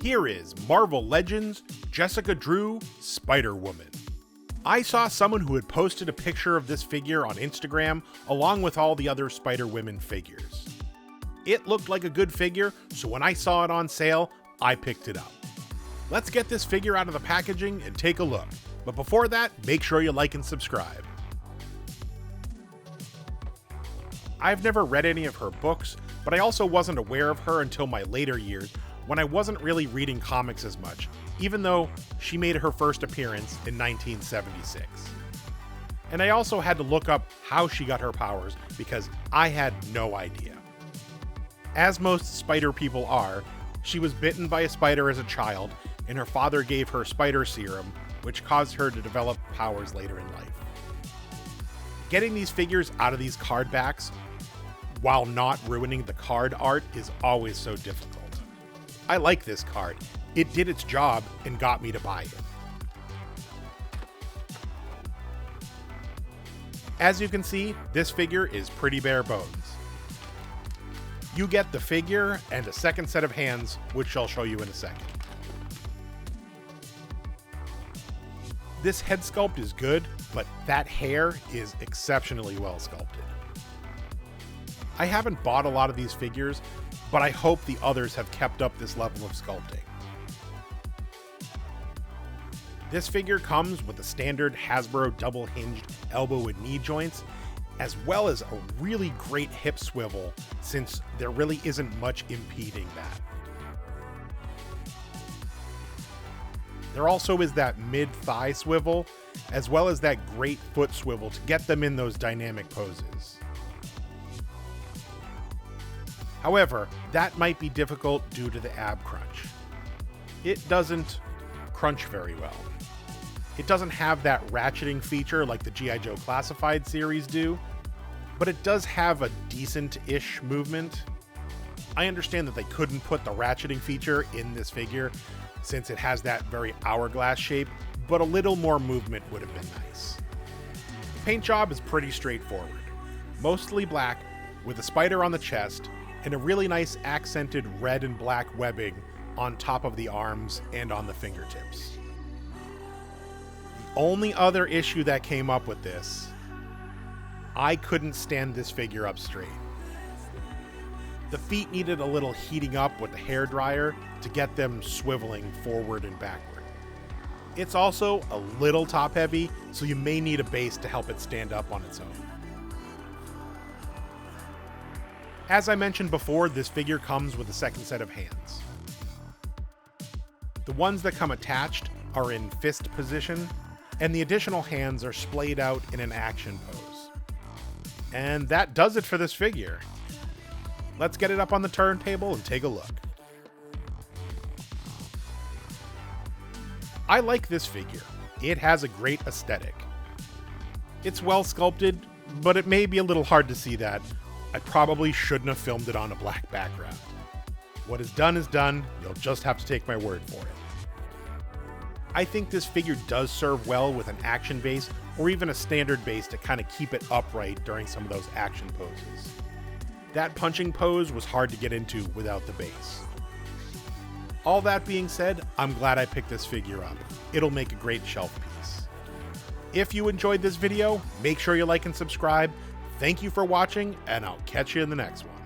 Here is Marvel Legends Jessica Drew Spider-Woman. I saw someone who had posted a picture of this figure on Instagram along with all the other Spider-Women figures. It looked like a good figure, so when I saw it on sale, I picked it up. Let's get this figure out of the packaging and take a look. But before that, make sure you like and subscribe. I've never read any of her books, but I also wasn't aware of her until my later years when I wasn't really reading comics as much, even though she made her first appearance in 1976. And I also had to look up how she got her powers because I had no idea. As most spider people are, she was bitten by a spider as a child, and her father gave her spider serum, which caused her to develop powers later in life. Getting these figures out of these card backs while not ruining the card art is always so difficult. I like this card. It did its job and got me to buy it. As you can see, this figure is pretty bare bones. You get the figure and a second set of hands, which I'll show you in a second. This head sculpt is good, but that hair is exceptionally well sculpted. I haven't bought a lot of these figures, but I hope the others have kept up this level of sculpting. This figure comes with the standard Hasbro double-hinged elbow and knee joints, as well as a really great hip swivel, since there really isn't much impeding that. There also is that mid-thigh swivel, as well as that great foot swivel to get them in those dynamic poses. However, that might be difficult due to the ab crunch. It doesn't crunch very well. It doesn't have that ratcheting feature like the G.I. Joe Classified series do, but it does have a decent-ish movement. I understand that they couldn't put the ratcheting feature in this figure since it has that very hourglass shape, but a little more movement would have been nice. The paint job is pretty straightforward. Mostly black, with a spider on the chest, and a really nice accented red and black webbing on top of the arms and on the fingertips. The only other issue that came up with this, I couldn't stand this figure up straight. The feet needed a little heating up with the hairdryer to get them swiveling forward and backward. It's also a little top heavy, so you may need a base to help it stand up on its own. As I mentioned before, this figure comes with a second set of hands. The ones that come attached are in fist position, and the additional hands are splayed out in an action pose. And that does it for this figure. Let's get it up on the turntable and take a look. I like this figure. It has a great aesthetic. It's well sculpted, but it may be a little hard to see that. I probably shouldn't have filmed it on a black background. What is done, you'll just have to take my word for it. I think this figure does serve well with an action base or even a standard base to kind of keep it upright during some of those action poses. That punching pose was hard to get into without the base. All that being said, I'm glad I picked this figure up. It'll make a great shelf piece. If you enjoyed this video, make sure you like and subscribe. Thank you for watching, and I'll catch you in the next one.